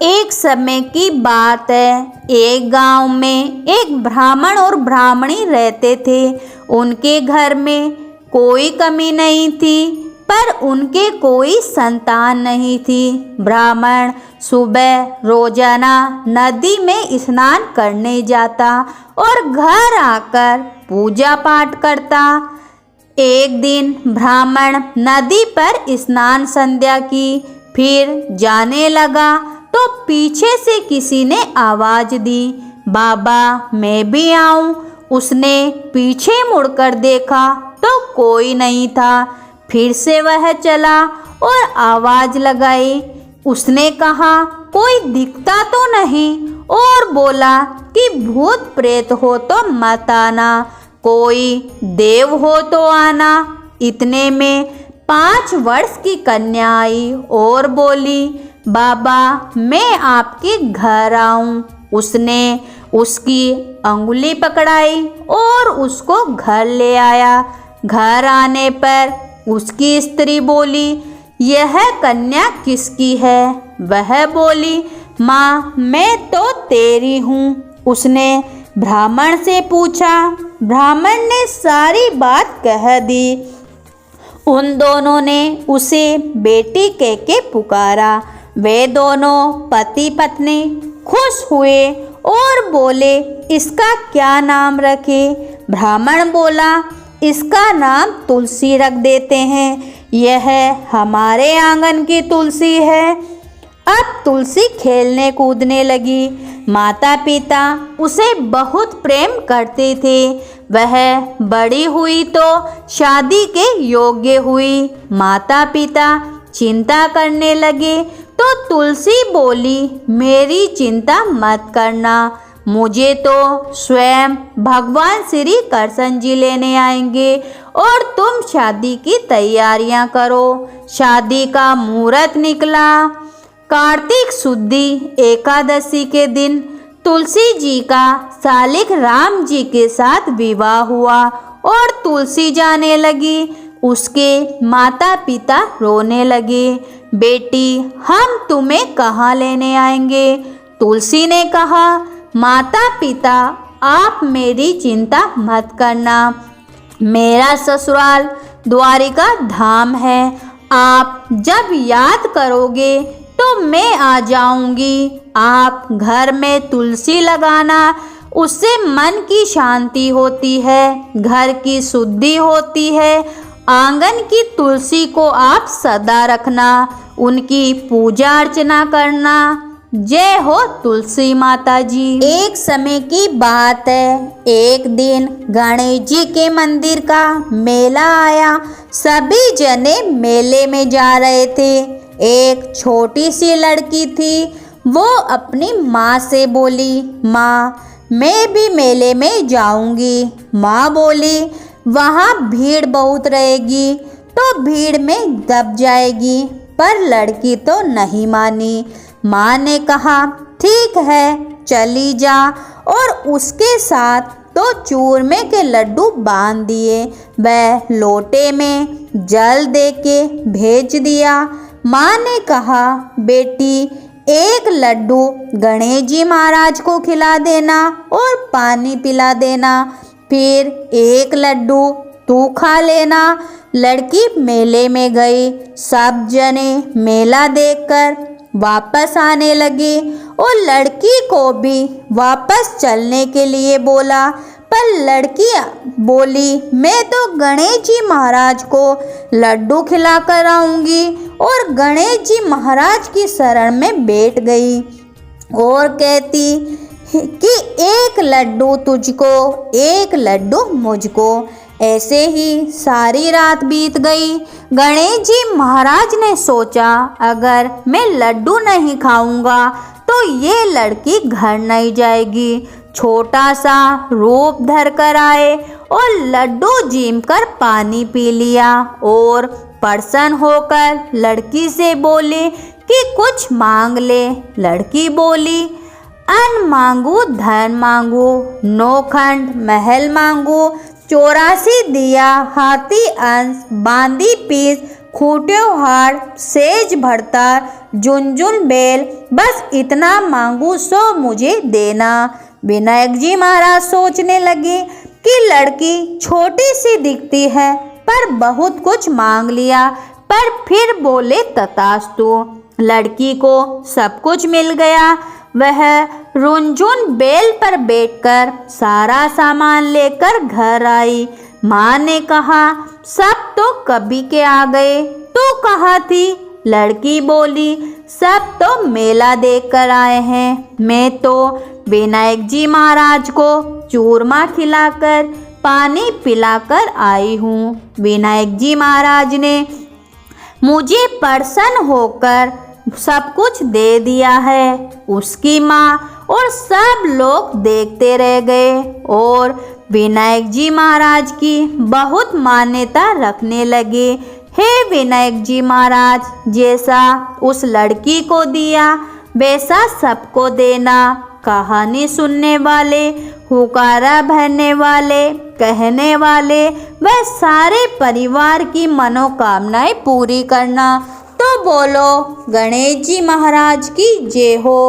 एक समय की बात है। एक गांव में एक ब्राह्मण और ब्राह्मणी रहते थे। उनके घर में कोई कमी नहीं थी, पर उनके कोई संतान नहीं थी। ब्राह्मण सुबह रोजाना नदी में स्नान करने जाता और घर आकर पूजा पाठ करता। एक दिन ब्राह्मण नदी पर स्नान संध्या की, फिर जाने लगा तो पीछे से किसी ने आवाज दी, बाबा मैं भी आऊं। उसने पीछे मुड़कर देखा तो कोई नहीं था। फिर से वह चला और आवाज लगाई। उसने कहा कोई दिखता तो नहीं, और बोला कि भूत प्रेत हो तो मत आना, कोई देव हो तो आना। इतने में 5 वर्ष की कन्या आई और बोली, बाबा मैं आपके घर आऊं। उसने उसकी अंगुली पकड़ाई और उसको घर ले आया। घर आने पर उसकी स्त्री बोली, यह कन्या किसकी है? वह बोली, माँ मैं तो तेरी हूँ। उसने ब्राह्मण से पूछा। ब्राह्मण ने सारी बात कह दी। उन दोनों ने उसे बेटी कह के पुकारा। वे दोनों पति पत्नी खुश हुए और बोले, इसका क्या नाम रखे? ब्राह्मण बोला, इसका नाम तुलसी रख देते हैं, यह हमारे आंगन की तुलसी है। अब तुलसी खेलने कूदने लगी। माता पिता उसे बहुत प्रेम करते थे। वह बड़ी हुई तो शादी के योग्य हुई। माता पिता चिंता करने लगे तो तुलसी बोली, मेरी चिंता मत करना, मुझे तो स्वयं भगवान श्री कृष्ण जी लेने आएंगे और तुम शादी की तैयारियां करो। शादी का मुहूर्त निकला। कार्तिक शुद्धि एकादशी के दिन तुलसी जी का सालिक राम जी के साथ विवाह हुआ और तुलसी जाने लगी। उसके माता पिता रोने लगे, बेटी हम तुम्हें कहाँ लेने आएंगे? तुलसी ने कहा, माता पिता आप मेरी चिंता मत करना, मेरा ससुराल द्वारिका धाम है। आप जब याद करोगे तो मैं आ जाऊंगी। आप घर में तुलसी लगाना, उससे मन की शांति होती है, घर की शुद्धि होती है। आंगन की तुलसी को आप सदा रखना, उनकी पूजा अर्चना करना। जय हो तुलसी माता जी। एक समय की बात है। एक दिन गणेश जी के मंदिर का मेला आया। सभी जने मेले में जा रहे थे। एक छोटी सी लड़की थी। वो अपनी माँ से बोली, माँ मैं भी मेले में जाऊंगी। माँ बोली, वहाँ भीड़ बहुत रहेगी तो भीड़ में दब जाएगी। पर लड़की तो नहीं मानी। माँ ने कहा, ठीक है चली जा, और उसके साथ 2 चूरमे के लड्डू बांध दिए। वह लोटे में जल दे के भेज दिया। माँ ने कहा, बेटी एक लड्डू गणेश जी महाराज को खिला देना और पानी पिला देना, फिर एक लड्डू तू खा लेना। लड़की मेले में गई। सब जने मेला देखकर वापस आने लगे और लड़की को भी वापस चलने के लिए बोला। पर लड़की बोली, मैं तो गणेश जी महाराज को लड्डू खिला कर आऊँगी, और गणेश जी महाराज की शरण में बैठ गई और कहती कि एक लड्डू तुझको, एक लड्डू मुझको। ऐसे ही सारी रात बीत गई। गणेश जी महाराज ने सोचा, अगर मैं लड्डू नहीं खाऊंगा तो ये लड़की घर नहीं जाएगी। छोटा सा रूप धर कर आए और लड्डू जीम कर पानी पी लिया और प्रसन्न होकर लड़की से बोले कि कुछ मांग ले। लड़की बोली, अन्न मांगू धन मांगू, 9 खंड महल मांगू, 84 दिया हाथी अंश, बांदी पीस, खूट्यो हार, सेज भरता, झुनझुन बेल, बस इतना मांगू सो मुझे देना। विनायक जी महाराज सोचने लगे कि लड़की छोटी सी दिखती है पर बहुत कुछ मांग लिया, पर फिर बोले तथास्तु। लड़की को सब कुछ मिल गया। वह रुनझुन बेल पर बैठकर सारा सामान लेकर घर आई। माँ ने कहा, सब तो कभी के आ गए, तू कहाँ थी? लड़की बोली, सब तो मेला देखकर आए हैं। मैं तो विनायक जी महाराज को चूरमा खिलाकर पानी पिलाकर आई हूँ। विनायक जी महाराज ने मुझे प्रसन्न होकर सब कुछ दे दिया है। उसकी माँ और सब लोग देखते रह गए और विनायक जी महाराज की बहुत मान्यता रखने लगे। हे विनायक जी महाराज, जैसा उस लड़की को दिया वैसा सबको देना। कहानी सुनने वाले, हुकारा भरने वाले, कहने वाले व सारे परिवार की मनोकामनाएं पूरी करना। तो बोलो गणेश जी महाराज की जय हो।